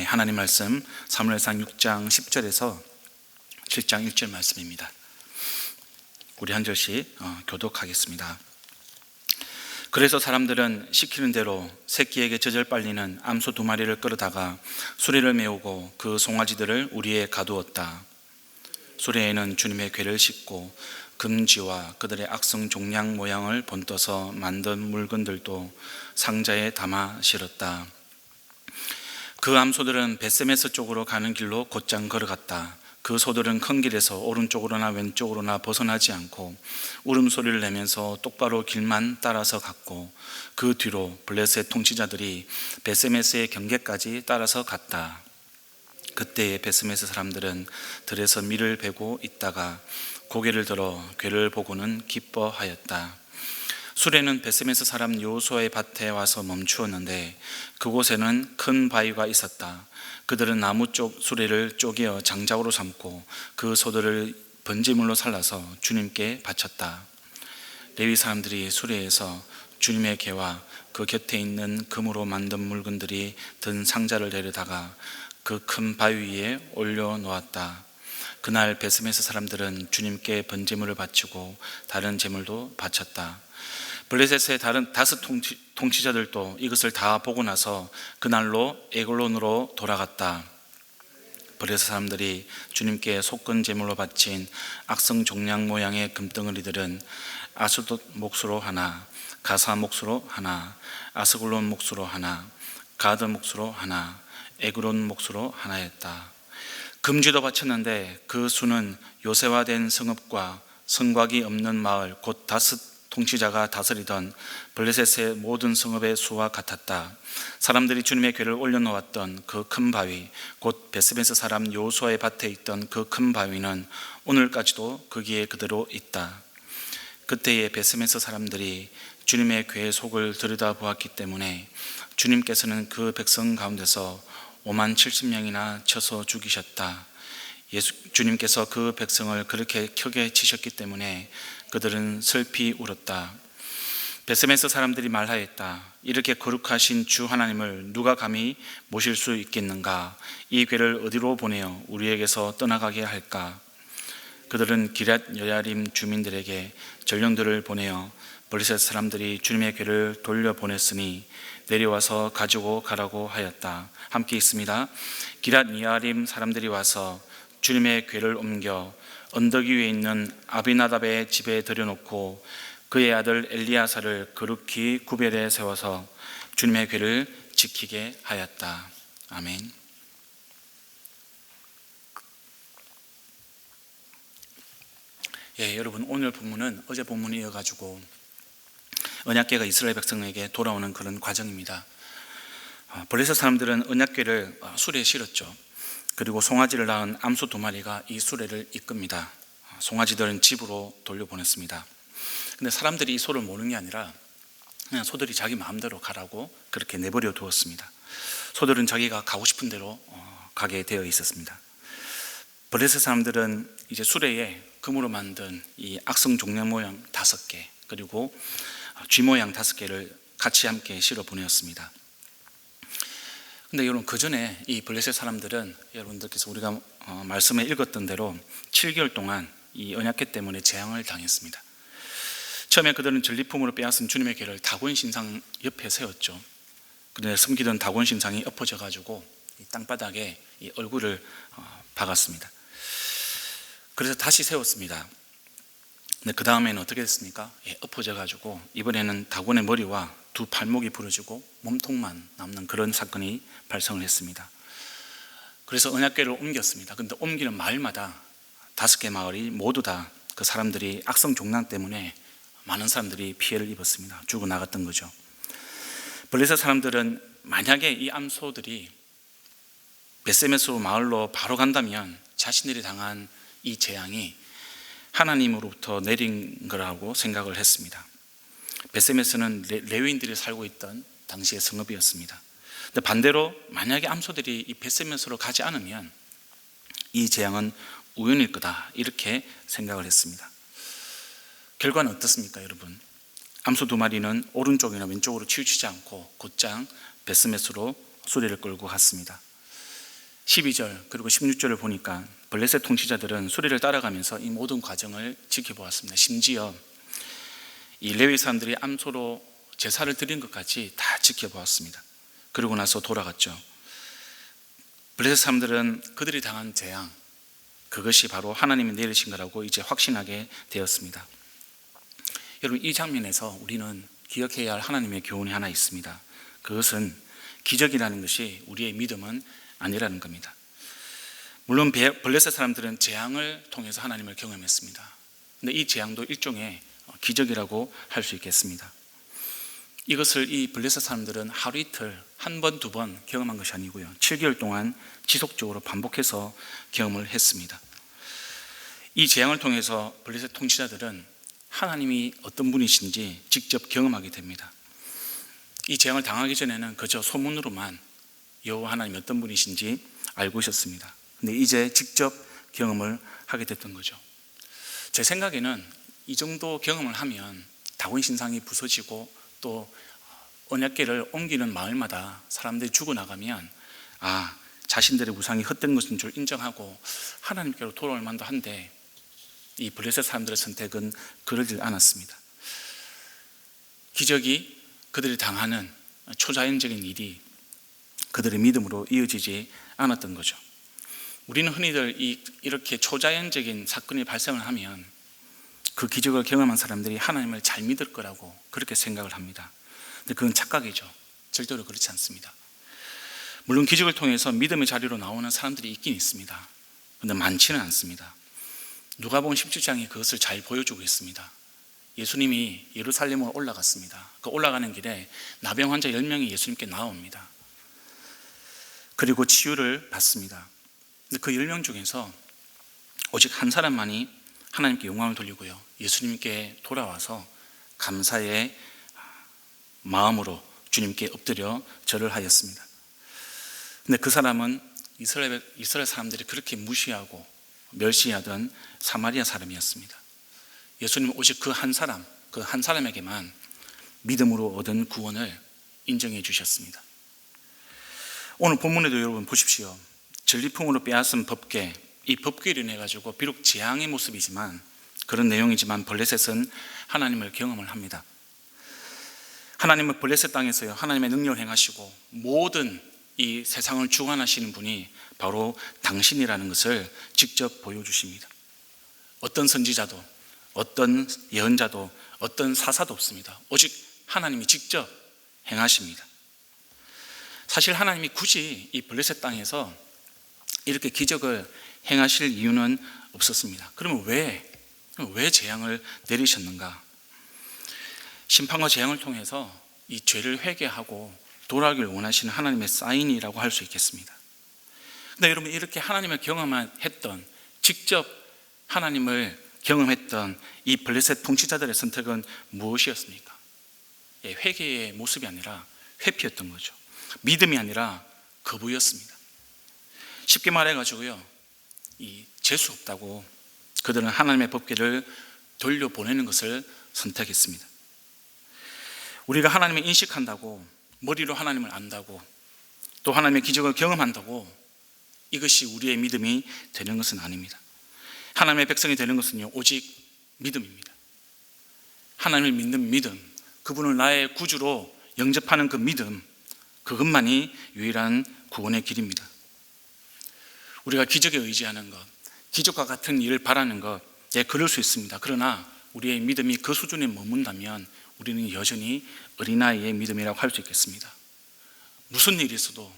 하나님 말씀 사무엘상 6장 10절에서 7장 1절 말씀입니다. 우리 한 절씩 교독하겠습니다. 그래서 사람들은 시키는 대로 새끼에게 젖을 빨리는 암소 2마리를 끌어다가 수레를 메우고 그 송아지들을 우리에 가두었다. 수레에는 주님의 궤를 싣고 금지와 그들의 악성 종량 모양을 본떠서 만든 물건들도 상자에 담아 실었다. 그 암소들은 벳세메스 쪽으로 가는 길로 곧장 걸어갔다. 그 소들은 큰 길에서 오른쪽으로나 왼쪽으로나 벗어나지 않고 울음소리를 내면서 똑바로 길만 따라서 갔고, 그 뒤로 블레셋 통치자들이 벳세메스의 경계까지 따라서 갔다. 그때의 벳세메스 사람들은 들에서 밀을 베고 있다가 고개를 들어 궤를 보고는 기뻐하였다. 수레는 벳세메스 사람 여호수아의 밭에 와서 멈추었는데 그곳에는 큰 바위가 있었다. 그들은 나무 쪽 수레를 쪼개어 장작으로 삼고 그 소들을 번제물로 살라서 주님께 바쳤다. 레위 사람들이 수레에서 주님의 궤와 그 곁에 있는 금으로 만든 물건들이 든 상자를 데려다가 그 큰 바위 위에 올려놓았다. 그날 벳세메스 사람들은 주님께 번제물을 바치고 다른 제물도 바쳤다. 블레셋의 다른 5 통치자들도 이것을 다 보고 나서 그날로 에글론으로 돌아갔다. 블레셋 사람들이 주님께 속건 제물로 바친 악성 종량 모양의 금덩어리들은 아스돗 몫으로 하나, 가사 몫으로 하나, 아스글론 몫으로 하나, 가드 몫으로 하나, 에그론 몫으로 하나였다. 금쥐도 바쳤는데 그 수는 요새화된 성읍과 성곽이 없는 마을 곧 5 통치자가 다스리던 블레셋의 모든 성읍의 수와 같았다. 사람들이 주님의 궤를 올려놓았던 그 큰 바위 곧 벳세메스 사람 여호수아의 밭에 있던 그 큰 바위는 오늘까지도 거기에 그대로 있다. 그때의 벳세메스 사람들이 주님의 궤의 속을 들여다보았기 때문에 주님께서는 그 백성 가운데서 57,000명이나 쳐서 죽이셨다. 주님께서 그 백성을 그렇게 크게 치셨기 때문에 그들은 슬피 울었다. 벳세메스 사람들이 말하였다. 이렇게 거룩하신 주 하나님을 누가 감히 모실 수 있겠는가? 이 궤를 어디로 보내어 우리에게서 떠나가게 할까? 그들은 기럇 여야림 주민들에게 전령들을 보내어 블레셋 사람들이 주님의 궤를 돌려보냈으니 내려와서 가지고 가라고 하였다. 함께 있습니다. 기럇 여야림 사람들이 와서 주님의 궤를 옮겨 언덕 위에 있는 아비나답의 집에 들여놓고 그의 아들 엘리야사를 거룩히 구별해 세워서 주님의 궤를 지키게 하였다. 아멘. 여러분, 오늘 본문은 어제 본문에 이어가지고 언약궤가 이스라엘 백성에게 돌아오는 그런 과정입니다. 블레셋 사람들은 언약궤를 수레에 실었죠. 그리고 송아지를 낳은 암소 2마리가 이 수레를 이끕니다. 송아지들은 집으로 돌려보냈습니다. 근데 사람들이 이 소를 모는 게 아니라 그냥 소들이 자기 마음대로 가라고 그렇게 내버려 두었습니다. 소들은 자기가 가고 싶은 대로 가게 되어 있었습니다. 블레셋 사람들은 이제 수레에 금으로 만든 이 악성 종량 모양 5개 그리고 쥐 모양 5개를 같이 함께 실어 보내었습니다. 근데 여러분, 그 전에 이 블레셋 사람들은 여러분들께서 우리가 말씀에 읽었던 대로 7개월 동안 이 언약궤 때문에 재앙을 당했습니다. 처음에 그들은 전리품으로 빼앗은 주님의 궤를 다곤 신상 옆에 세웠죠. 그런데 숨기던 다곤 신상이 엎어져 가지고 이 땅바닥에 이 얼굴을 박았습니다. 그래서 다시 세웠습니다. 근데 그 다음에는 어떻게 됐습니까? 엎어져 가지고 이번에는 다곤의 머리와 2 팔목이 부러지고 몸통만 남는 그런 사건이 발생을 했습니다. 그래서 언약궤를 옮겼습니다. 그런데 옮기는 마을마다 5개 마을이 모두 다 그 사람들이 악성 종량 때문에 많은 사람들이 피해를 입었습니다. 죽어나갔던 거죠. 블레셋 사람들은 만약에 이 암소들이 벳세메스 마을로 바로 간다면 자신들이 당한 이 재앙이 하나님으로부터 내린 거라고 생각을 했습니다. 벳세메스는 레위인들이 살고 있던 당시의 성읍이었습니다. 근데 반대로 만약에 암소들이 이 벳세메스로 가지 않으면 이 재앙은 우연일 거다, 이렇게 생각을 했습니다. 결과는 어떻습니까, 여러분? 암소 2마리는 오른쪽이나 왼쪽으로 치우치지 않고 곧장 벳세메스로 수레를 끌고 갔습니다. 12절 그리고 16절을 보니까 블레셋 통치자들은 수레를 따라가면서 이 모든 과정을 지켜보았습니다. 심지어 이 레위 사람들이 암소로 제사를 드린 것까지 다 지켜보았습니다. 그러고 나서 돌아갔죠. 블레셋 사람들은 그들이 당한 재앙, 그것이 바로 하나님이 내리신 거라고 이제 확신하게 되었습니다. 여러분, 이 장면에서 우리는 기억해야 할 하나님의 교훈이 하나 있습니다. 그것은 기적이라는 것이 우리의 믿음은 아니라는 겁니다. 물론 블레셋 사람들은 재앙을 통해서 하나님을 경험했습니다. 그런데 이 재앙도 일종의 기적이라고 할 수 있겠습니다. 이것을 이 블레셋 사람들은 하루 이틀, 한 번, 두 번 경험한 것이 아니고요, 7개월 동안 지속적으로 반복해서 경험을 했습니다. 이 재앙을 통해서 블레셋 통치자들은 하나님이 어떤 분이신지 직접 경험하게 됩니다. 이 재앙을 당하기 전에는 그저 소문으로만 여호와 하나님이 어떤 분이신지 알고 있었습니다. 근데 이제 직접 경험을 하게 됐던 거죠. 제 생각에는 이 정도 경험을 하면 다윈 신상이 부서지고 또 언약궤를 옮기는 마을마다 사람들이 죽어나가면 자신들의 우상이 헛된 것인 줄 인정하고 하나님께로 돌아올 만도 한데, 이 블레셋 사람들의 선택은 그러질 않았습니다. 기적이 그들이 당하는 초자연적인 일이 그들의 믿음으로 이어지지 않았던 거죠. 우리는 흔히들 이렇게 초자연적인 사건이 발생을 하면 그 기적을 경험한 사람들이 하나님을 잘 믿을 거라고 그렇게 생각을 합니다. 근데 그건 착각이죠. 절대로 그렇지 않습니다. 물론 기적을 통해서 믿음의 자리로 나오는 사람들이 있긴 있습니다. 그런데 많지는 않습니다. 누가복음 17장이 그것을 잘 보여주고 있습니다. 예수님이 예루살렘으로 올라갔습니다. 그 올라가는 길에 나병 환자 10명이 예수님께 나옵니다. 그리고 치유를 받습니다. 근데 그 10명 중에서 오직 한 사람만이 하나님께 영광을 돌리고요, 예수님께 돌아와서 감사의 마음으로 주님께 엎드려 절을 하였습니다. 근데 그 사람은 이스라엘 사람들이 그렇게 무시하고 멸시하던 사마리아 사람이었습니다. 예수님은 오직 그 한 사람에게만 믿음으로 얻은 구원을 인정해 주셨습니다. 오늘 본문에도 여러분 보십시오. 전리품으로 빼앗은 법궤, 이 법궤로 인해 가지고 비록 재앙의 모습이지만, 그런 내용이지만 블레셋은 하나님을 경험을 합니다. 하나님은 블레셋 땅에서요, 하나님의 능력을 행하시고 모든 이 세상을 주관하시는 분이 바로 당신이라는 것을 직접 보여주십니다. 어떤 선지자도, 어떤 예언자도, 어떤 사사도 없습니다. 오직 하나님이 직접 행하십니다. 사실 하나님이 굳이 이 블레셋 땅에서 이렇게 기적을 행하실 이유는 없었습니다. 그러면 왜 재앙을 내리셨는가? 심판과 재앙을 통해서 이 죄를 회개하고 돌아오기를 원하시는 하나님의 사인이라고 할 수 있겠습니다. 근데 여러분, 이렇게 하나님을 경험했던, 직접 하나님을 경험했던 이 블레셋 통치자들의 선택은 무엇이었습니까? 회개의 모습이 아니라 회피였던 거죠. 믿음이 아니라 거부였습니다. 쉽게 말해가지고요, 이 재수 없다고 그들은 하나님의 법궤를 돌려보내는 것을 선택했습니다. 우리가 하나님을 인식한다고, 머리로 하나님을 안다고, 또 하나님의 기적을 경험한다고 이것이 우리의 믿음이 되는 것은 아닙니다. 하나님의 백성이 되는 것은요, 오직 믿음입니다. 하나님을 믿는 믿음, 그분을 나의 구주로 영접하는 그 믿음, 그것만이 유일한 구원의 길입니다. 우리가 기적에 의지하는 것, 기적과 같은 일을 바라는 것, 그럴 수 있습니다. 그러나 우리의 믿음이 그 수준에 머문다면 우리는 여전히 어린아이의 믿음이라고 할 수 있겠습니다. 무슨 일이 있어도,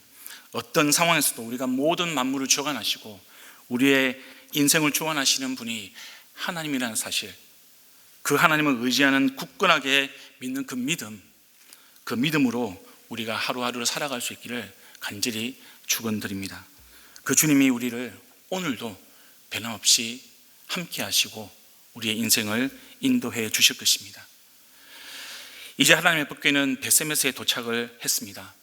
어떤 상황에서도 우리가 모든 만물을 주관하시고 우리의 인생을 주관하시는 분이 하나님이라는 사실, 그 하나님을 의지하는 굳건하게 믿는 그 믿음으로 우리가 하루하루를 살아갈 수 있기를 간절히 축원드립니다. 그 주님이 우리를 오늘도 변함없이 함께 하시고 우리의 인생을 인도해 주실 것입니다. 이제 하나님의 법궤는 베세메스에 도착을 했습니다.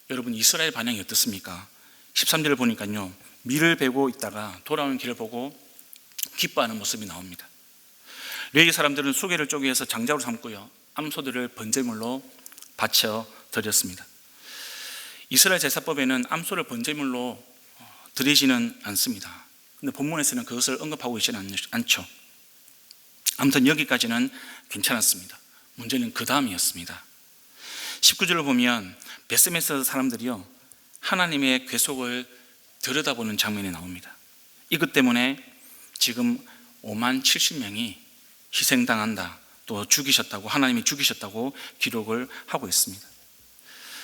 여러분, 이스라엘 반응이 어떻습니까? 13절을 보니까요, 밀을 베고 있다가 돌아오는 길을 보고 기뻐하는 모습이 나옵니다. 레위 사람들은 수개를 쪼개서 장작으로 삼고요, 암소들을 번제물로 바쳐 드렸습니다. 이스라엘 제사법에는 암소를 번제물로 드리지는 않습니다. 근데 본문에서는 그것을 언급하고 있지는 않죠. 아무튼 여기까지는 괜찮았습니다. 문제는 그 다음이었습니다. 19절을 보면 베스메스 사람들이요, 하나님의 궤속을 들여다보는 장면이 나옵니다. 이것 때문에 지금 5만 70명이 희생당한다, 또 죽이셨다고, 하나님이 죽이셨다고 기록을 하고 있습니다.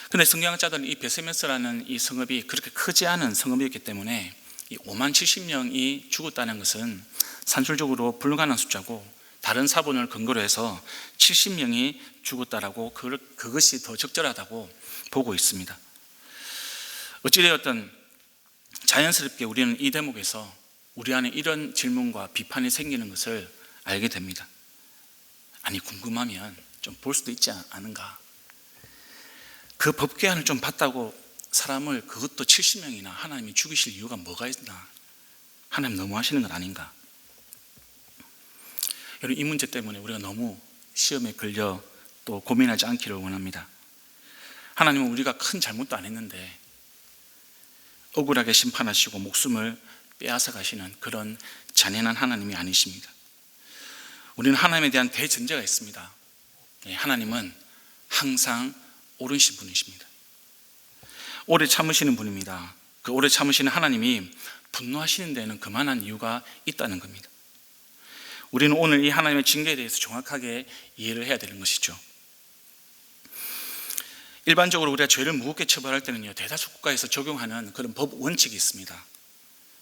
그런데 성경학자들은 이 베스메스라는 이 성읍이 그렇게 크지 않은 성읍이었기 때문에 이 5만 70명이 죽었다는 것은 산술적으로 불가능한 숫자고, 다른 사본을 근거로 해서 70명이 죽었다라고 그것이 더 적절하다고 보고 있습니다. 어찌되었든 자연스럽게 우리는 이 대목에서 우리 안에 이런 질문과 비판이 생기는 것을 알게 됩니다. 아니, 궁금하면 좀 볼 수도 있지 않은가? 그 법궤안을 좀 봤다고 사람을, 그것도 70명이나 하나님이 죽이실 이유가 뭐가 있나? 하나님 너무하시는 것 아닌가? 여러분, 이 문제 때문에 우리가 너무 시험에 걸려 또 고민하지 않기를 원합니다. 하나님은 우리가 큰 잘못도 안 했는데 억울하게 심판하시고 목숨을 빼앗아 가시는 그런 잔인한 하나님이 아니십니다. 우리는 하나님에 대한 대전제가 있습니다. 하나님은 항상 옳으신 분이십니다. 오래 참으시는 분입니다. 그 오래 참으시는 하나님이 분노하시는 데는 그만한 이유가 있다는 겁니다. 우리는 오늘 이 하나님의 징계에 대해서 정확하게 이해를 해야 되는 것이죠. 일반적으로 우리가 죄를 무겁게 처벌할 때는요, 대다수 국가에서 적용하는 그런 법 원칙이 있습니다.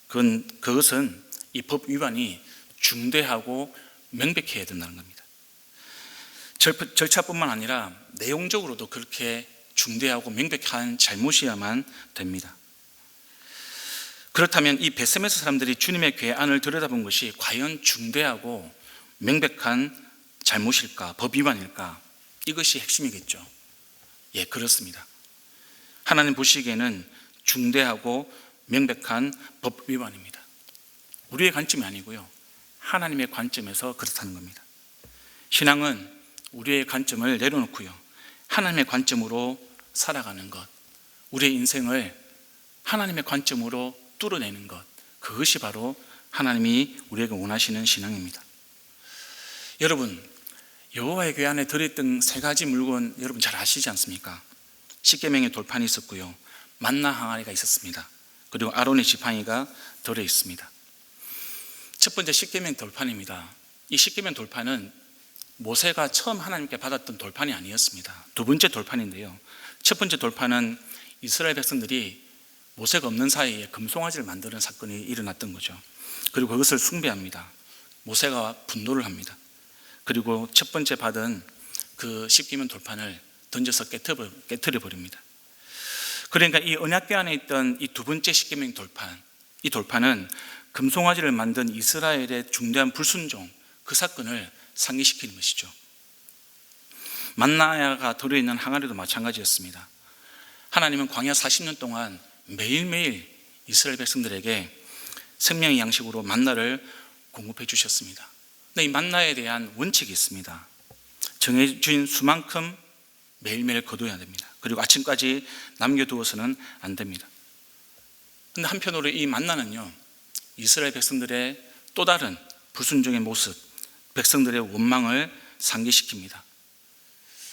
그것은 이 법 위반이 중대하고 명백해야 된다는 겁니다. 절차뿐만 아니라 내용적으로도 그렇게 중대하고 명백한 잘못이야만 됩니다. 그렇다면 이 베스메스 사람들이 주님의 궤안을 들여다본 것이 과연 중대하고 명백한 잘못일까, 법 위반일까? 이것이 핵심이겠죠. 예, 그렇습니다. 하나님 보시기에는 중대하고 명백한 법 위반입니다. 우리의 관점이 아니고요, 하나님의 관점에서 그렇다는 겁니다. 신앙은 우리의 관점을 내려놓고요, 하나님의 관점으로 살아가는 것, 우리의 인생을 하나님의 관점으로 뚫어내는 것, 그것이 바로 하나님이 우리에게 원하시는 신앙입니다. 여러분, 여호와의 궤안에 들어있던 세 가지 물건 여러분 잘 아시지 않습니까? 십계명의 돌판이 있었고요, 만나 항아리가 있었습니다. 그리고 아론의 지팡이가 들어있습니다. 첫 번째 십계명 돌판입니다. 이 십계명 돌판은 모세가 처음 하나님께 받았던 돌판이 아니었습니다. 두 번째 돌판인데요, 첫 번째 돌판은 이스라엘 백성들이 모세가 없는 사이에 금송아지를 만드는 사건이 일어났던 거죠. 그리고 그것을 숭배합니다. 모세가 분노를 합니다. 그리고 첫 번째 받은 그 십계명 돌판을 던져서 깨트려 버립니다. 그러니까 이 언약궤 안에 있던 이 두 번째 십계명 돌판, 이 돌판은 금송아지를 만든 이스라엘의 중대한 불순종, 그 사건을 상기시키는 것이죠. 만나가 들어있는 항아리도 마찬가지였습니다. 하나님은 광야 40년 동안 매일매일 이스라엘 백성들에게 생명의 양식으로 만나를 공급해 주셨습니다. 근데 이 만나에 대한 원칙이 있습니다. 정해진 수만큼 매일매일 거둬야 됩니다. 그리고 아침까지 남겨두어서는 안 됩니다. 그런데 한편으로 이 만나는요, 이스라엘 백성들의 또 다른 불순종의 모습, 백성들의 원망을 상기시킵니다.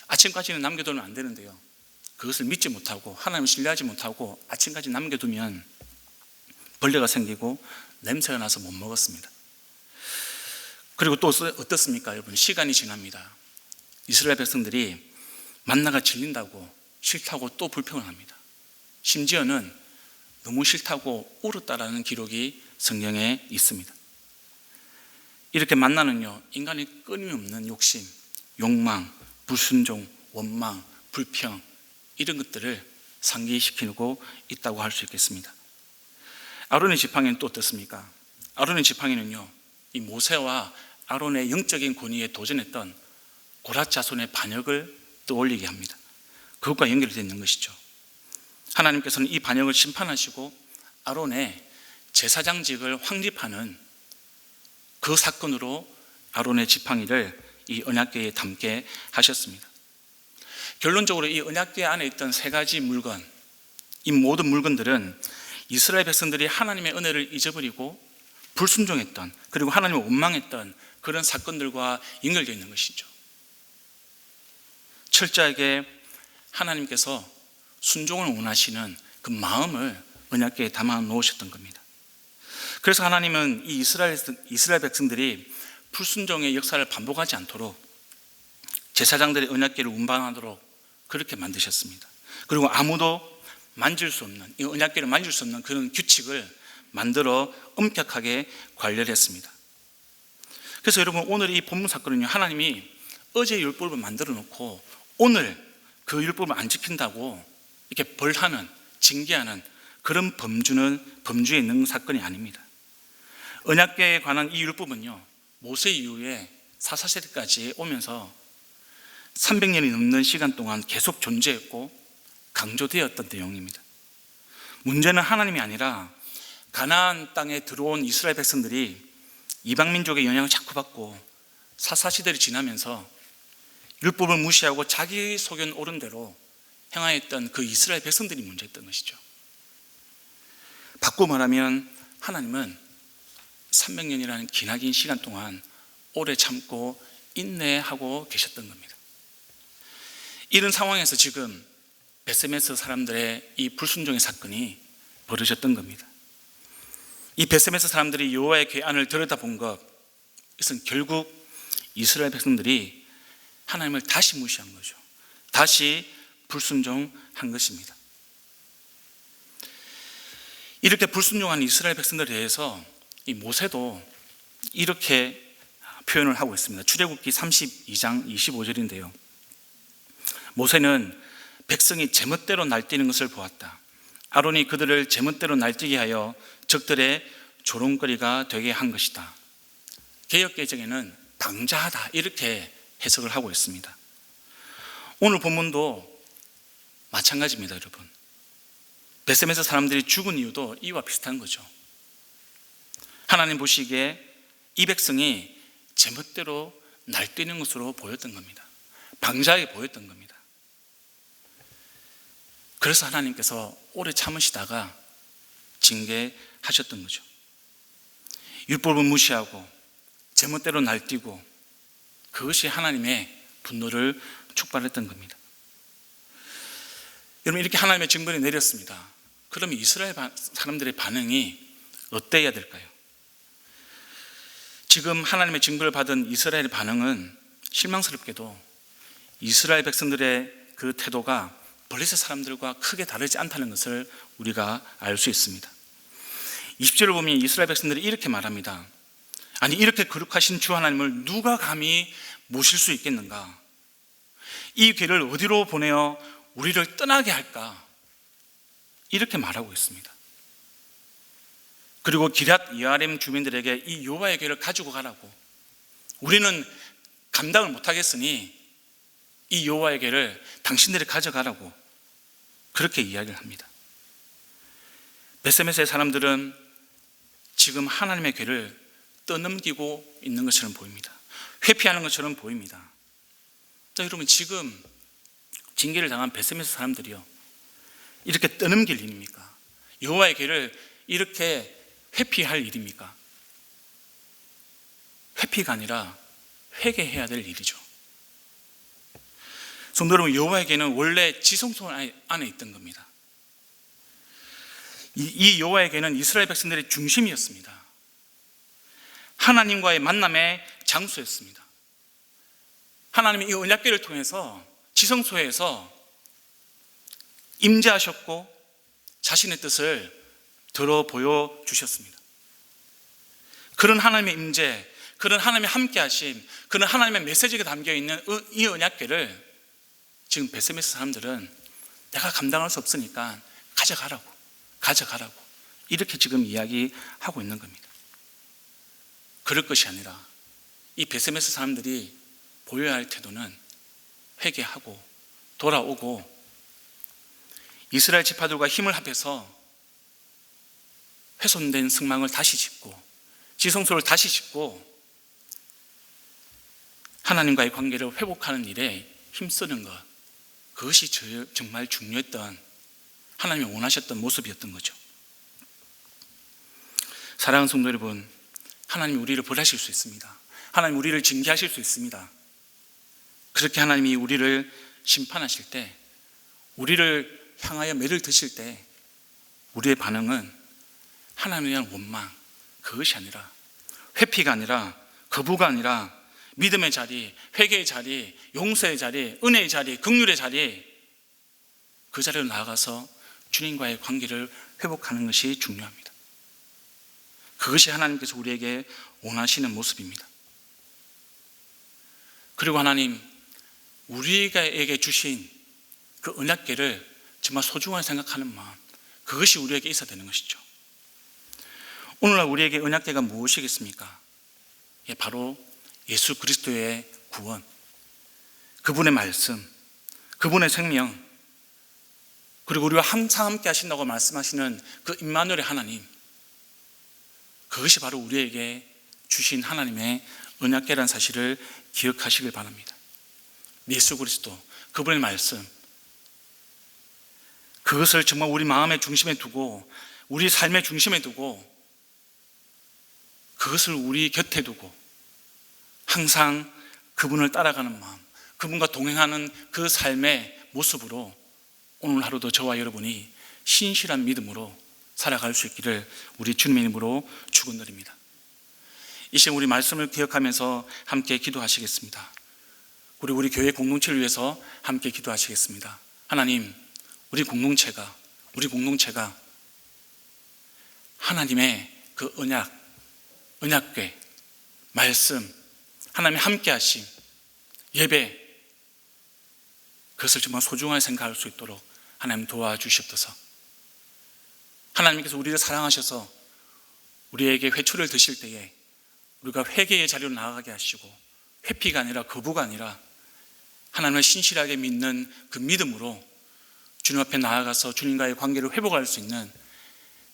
아침까지는 남겨두면 안 되는데요, 그것을 믿지 못하고 하나님을 신뢰하지 못하고 아침까지 남겨두면 벌레가 생기고 냄새가 나서 못 먹었습니다. 그리고 또 어떻습니까 여러분? 시간이 지납니다. 이스라엘 백성들이 만나가 질린다고, 싫다고 또 불평을 합니다. 심지어는 너무 싫다고 울었다라는 기록이 성경에 있습니다. 이렇게 만나는요, 인간의 끊임없는 욕심, 욕망, 불순종, 원망, 불평, 이런 것들을 상기시키고 있다고 할 수 있겠습니다. 아론의 지팡이는 또 어떻습니까? 아론의 지팡이는요, 이 모세와 아론의 영적인 권위에 도전했던 고랏 자손의 반역을 떠올리게 합니다. 그것과 연결되어 있는 것이죠. 하나님께서는 이 반역을 심판하시고 아론의 제사장직을 확립하는 그 사건으로 아론의 지팡이를 이 언약궤에 담게 하셨습니다. 결론적으로 이 언약궤 안에 있던 세 가지 물건, 이 모든 물건들은 이스라엘 백성들이 하나님의 은혜를 잊어버리고 불순종했던, 그리고 하나님을 원망했던 그런 사건들과 연결되어 있는 것이죠. 철저하게 하나님께서 순종을 원하시는 그 마음을 언약궤에 담아 놓으셨던 겁니다. 그래서 하나님은 이 이스라엘 백성들이 불순종의 역사를 반복하지 않도록 제사장들의 언약궤를 운반하도록 그렇게 만드셨습니다. 그리고 아무도 만질 수 없는, 이 언약궤를 만질 수 없는 그런 규칙을 만들어 엄격하게 관리를 했습니다. 그래서 여러분, 오늘 이 본문 사건은요, 하나님이 어제 율법을 만들어 놓고 오늘 그 율법을 안 지킨다고 이렇게 벌하는, 징계하는 그런 범주에 있는 사건이 아닙니다. 언약궤에 관한 이 율법은요, 모세 이후에 사사시대까지 오면서 300년이 넘는 시간 동안 계속 존재했고 강조되었던 내용입니다. 문제는 하나님이 아니라 가나안 땅에 들어온 이스라엘 백성들이 이방 민족의 영향을 자꾸 받고 사사시대를 지나면서 율법을 무시하고 자기 소견 옳은 대로 행하였던 그 이스라엘 백성들이 문제였던 것이죠. 바꾸고 말하면 하나님은 300년이라는 기나긴 시간 동안 오래 참고 인내하고 계셨던 겁니다. 이런 상황에서 지금 베세메스 사람들의 이 불순종의 사건이 벌어졌던 겁니다. 이 베세메스 사람들이 여호와의 궤안을 들여다본 것은 결국 이스라엘 백성들이 하나님을 다시 무시한 거죠. 다시 불순종한 것입니다. 이렇게 불순종한 이스라엘 백성들에 대해서 이 모세도 이렇게 표현을 하고 있습니다. 출애굽기 32장 25절인데요. 모세는 백성이 제멋대로 날뛰는 것을 보았다. 아론이 그들을 제멋대로 날뛰게 하여 적들의 조롱거리가 되게 한 것이다. 개역개정에는 방자하다, 이렇게 해석을 하고 있습니다. 오늘 본문도 마찬가지입니다, 여러분. 베세메스 사람들이 죽은 이유도 이와 비슷한 거죠. 하나님 보시기에 이 백성이 제멋대로 날뛰는 것으로 보였던 겁니다. 방자하게 보였던 겁니다. 그래서 하나님께서 오래 참으시다가 징계하셨던 거죠. 율법을 무시하고 제멋대로 날뛰고 그것이 하나님의 분노를 촉발했던 겁니다. 여러분, 이렇게 하나님의 징벌이 내렸습니다. 그러면 이스라엘 사람들의 반응이 어때야 될까요? 지금 하나님의 징벌을 받은 이스라엘의 반응은 실망스럽게도 이스라엘 백성들의 그 태도가 블레셋 사람들과 크게 다르지 않다는 것을 우리가 알 수 있습니다. 20절을 보면 이스라엘 백성들이 이렇게 말합니다. 아니, 이렇게 거룩하신 주 하나님을 누가 감히 모실 수 있겠는가? 이 길을 어디로 보내어 우리를 떠나게 할까? 이렇게 말하고 있습니다. 그리고 기럇 여아림 주민들에게 이 여호와의 궤를 가지고 가라고, 우리는 감당을 못하겠으니 이 여호와의 궤를 당신들이 가져가라고 그렇게 이야기를 합니다. 베세메스의 사람들은 지금 하나님의 궤를 떠넘기고 있는 것처럼 보입니다. 회피하는 것처럼 보입니다. 자, 여러분, 지금 징계를 당한 베세메스 사람들이요, 이렇게 떠넘길 일입니까? 여호와의 궤를 이렇게 회피할 일입니까? 회피가 아니라 회개해야 될 일이죠. 성도 여러분, 여호와의 궤는 원래 지성소 안에 있던 겁니다. 이 여호와의 궤는 이스라엘 백성들의 중심이었습니다. 하나님과의 만남의 장소였습니다. 하나님이 이 언약궤를 통해서 지성소에서 임재하셨고 자신의 뜻을 들어 보여주셨습니다. 그런 하나님의 임재, 그런 하나님의 함께하심, 그런 하나님의 메시지가 담겨있는 이 언약궤를 지금 베세메스 사람들은 내가 감당할 수 없으니까 가져가라고 이렇게 지금 이야기하고 있는 겁니다. 그럴 것이 아니라 이 베세메스 사람들이 보여야 할 태도는 회개하고 돌아오고 이스라엘 지파들과 힘을 합해서 훼손된 성막을 다시 짓고 지성소를 다시 짓고 하나님과의 관계를 회복하는 일에 힘쓰는 것, 그것이 정말 중요했던, 하나님이 원하셨던 모습이었던 거죠. 사랑하는 성도 여러분, 하나님이 우리를 벌하실 수 있습니다. 하나님 우리를 징계하실 수 있습니다. 그렇게 하나님이 우리를 심판하실 때, 우리를 향하여 매를 드실 때 우리의 반응은 하나님에 대한 원망, 그것이 아니라, 회피가 아니라, 거부가 아니라 믿음의 자리, 회개의 자리, 용서의 자리, 은혜의 자리, 긍휼의 자리, 그 자리로 나아가서 주님과의 관계를 회복하는 것이 중요합니다. 그것이 하나님께서 우리에게 원하시는 모습입니다. 그리고 하나님, 우리에게 주신 그 언약궤를 정말 소중하게 생각하는 마음, 그것이 우리에게 있어야 되는 것이죠. 오늘날 우리에게 언약궤가 무엇이겠습니까? 바로 예수 그리스도의 구원, 그분의 말씀, 그분의 생명, 그리고 우리와 항상 함께 하신다고 말씀하시는 그 임마누엘의 하나님, 그것이 바로 우리에게 주신 하나님의 언약궤라는 사실을 기억하시길 바랍니다. 예수 그리스도, 그분의 말씀, 그것을 정말 우리 마음의 중심에 두고, 우리 삶의 중심에 두고, 그것을 우리 곁에 두고 항상 그분을 따라가는 마음, 그분과 동행하는 그 삶의 모습으로 오늘 하루도 저와 여러분이 신실한 믿음으로 살아갈 수 있기를 우리 주님의 이름으로 축원드립니다. 이 시간 우리 말씀을 기억하면서 함께 기도하시겠습니다. 우리 교회 공동체를 위해서 함께 기도하시겠습니다. 하나님, 우리 공동체가 하나님의 그 언약궤, 말씀, 하나님의 함께 하심, 예배, 그것을 정말 소중하게 생각할 수 있도록 하나님 도와주시옵소서. 하나님께서 우리를 사랑하셔서 우리에게 회초를 드실 때에 우리가 회개의 자리로 나아가게 하시고, 회피가 아니라 거부가 아니라 하나님을 신실하게 믿는 그 믿음으로 주님 앞에 나아가서 주님과의 관계를 회복할 수 있는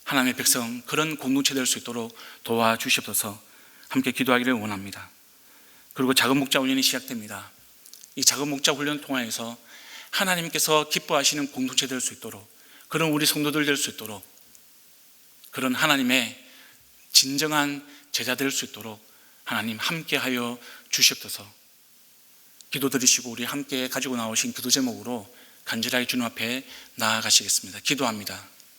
하나님의 백성, 그런 공동체 될 수 있도록 도와주시옵소서. 함께 기도하기를 원합니다. 그리고 작은 목자 훈련이 시작됩니다. 이 작은 목자 훈련을 통하여서 하나님께서 기뻐하시는 공동체 될 수 있도록, 그런 우리 성도들 될 수 있도록, 그런 하나님의 진정한 제자 될 수 있도록 하나님 함께하여 주시옵소서. 기도드리시고 우리 함께 가지고 나오신 기도 제목으로 간절하게 주님 앞에 나아가시겠습니다. 기도합니다.